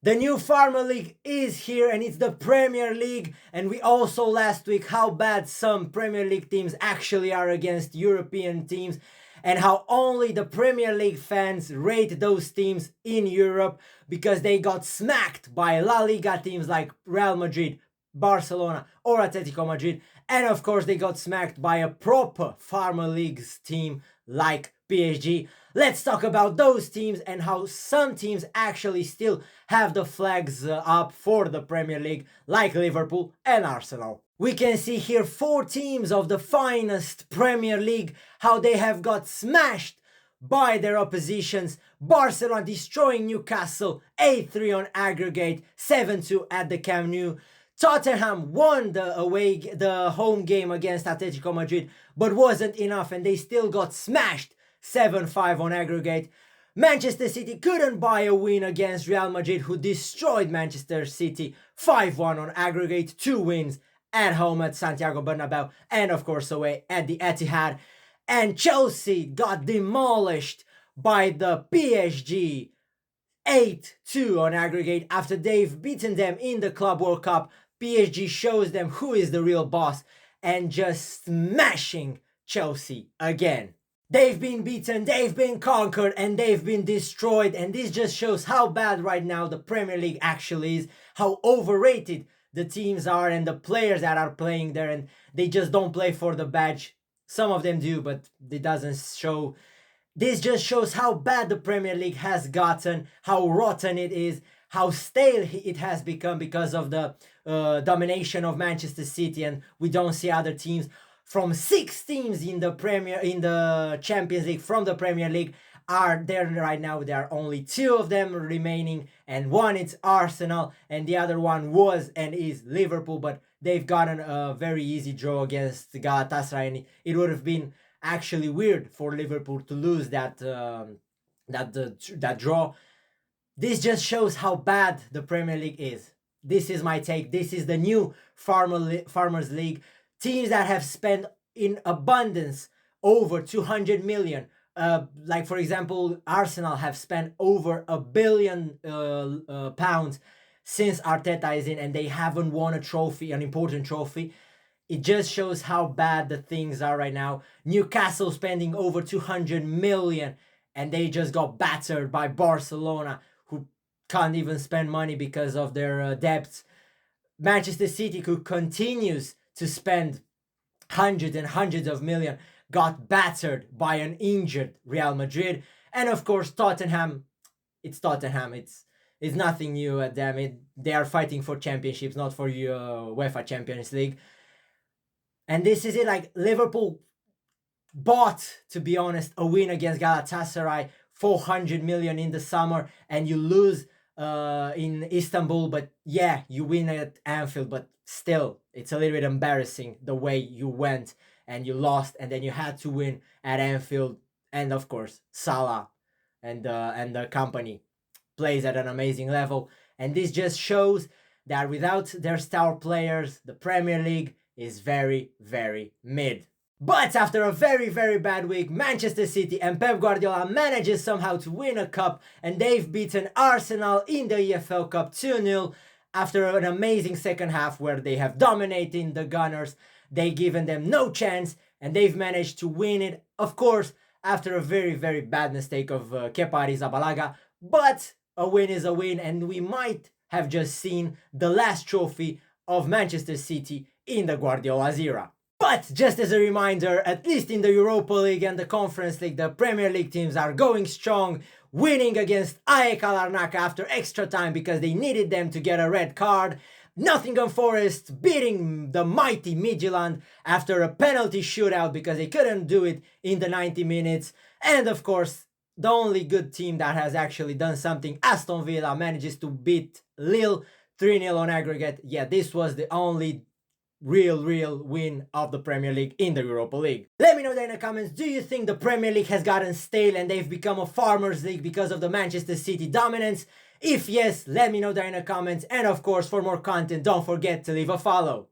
The new Farmer League is here and it's the Premier League, and we all saw last week how bad some Premier League teams actually are against European teams and how only the Premier League fans rate those teams in Europe because they got smacked by La Liga teams like Real Madrid, Barcelona or Atletico Madrid, and of course they got smacked by a proper Farmer League's team like PSG. Let's talk about those teams and how some teams actually still have the flags up for the Premier League, like Liverpool and Arsenal. We can see here 4 teams of the finest Premier League, how they have got smashed by their oppositions. Barcelona destroying Newcastle 8-3 on aggregate, 7-2 at the Camp Nou. Tottenham won the home game against Atletico Madrid, but wasn't enough and they still got smashed 7-5 on aggregate. Manchester City couldn't buy a win against Real Madrid, who destroyed Manchester City 5-1 on aggregate, 2 wins at home at Santiago Bernabeu and of course away at the Etihad. And Chelsea got demolished by the PSG 8-2 on aggregate after they've beaten them in the Club World Cup. PSG shows them who is the real boss and just smashing Chelsea again. They've been beaten, they've been conquered, and they've been destroyed, and this just shows how bad right now the Premier League actually is, how overrated the teams are and the players that are playing there, and they just don't play for the badge. Some of them do, but it doesn't show. This just shows how bad the Premier League has gotten, how rotten it is, how stale it has become because of the domination of Manchester City, and we don't see other teams. From 6 teams in the Champions League from the Premier League are there right now. There are only 2 of them remaining, and one is Arsenal and the other one was and is Liverpool, but they've gotten a very easy draw against Galatasaray, and it would have been actually weird for Liverpool to lose that draw. This just shows how bad the Premier League is. This is my take. This is the new Farmers League. Teams that have spent in abundance over 200 million. Like for example, Arsenal have spent over £1 billion since Arteta is in, and they haven't won a trophy, an important trophy. It just shows how bad the things are right now. Newcastle spending over 200 million and they just got battered by Barcelona, who can't even spend money because of their debts. Manchester City, who continues to spend hundreds and hundreds of millions, got battered by an injured Real Madrid. And of course Tottenham, it's Tottenham, it's nothing new at them. They are fighting for championships, not for UEFA Champions League. And this is it. Like, Liverpool bought, to be honest, a win against Galatasaray, 400 million in the summer, and you lose in Istanbul, but yeah, you win at Anfield, but still, it's a little bit embarrassing the way you went and you lost, and then you had to win at Anfield. And of course, Salah and the company plays at an amazing level, and this just shows that without their star players, the Premier League is very, very mid. But after a very, very bad week, Manchester City and Pep Guardiola manages somehow to win a cup, and they've beaten Arsenal in the EFL Cup 2-0 after an amazing second half where they have dominated the Gunners. They've given them no chance, and they've managed to win it, of course, after a very, very bad mistake of Kepa Arrizabalaga. But a win is a win, and we might have just seen the last trophy of Manchester City in the Guardiola's era. But just as a reminder, at least in the Europa League and the Conference League, the Premier League teams are going strong, winning against AEK Larnaca after extra time because they needed them to get a red card. Nottingham Forest beating the mighty Midtjylland after a penalty shootout because they couldn't do it in the 90 minutes. And of course, the only good team that has actually done something, Aston Villa, manages to beat Lille 3-0 on aggregate. Yeah, this was the only real win of the Premier League in the Europa League. Let me know down in the comments, do you think the Premier League has gotten stale and they've become a Farmers League because of the Manchester City dominance? If yes, let me know down in the comments, and of course, for more content, don't forget to leave a follow.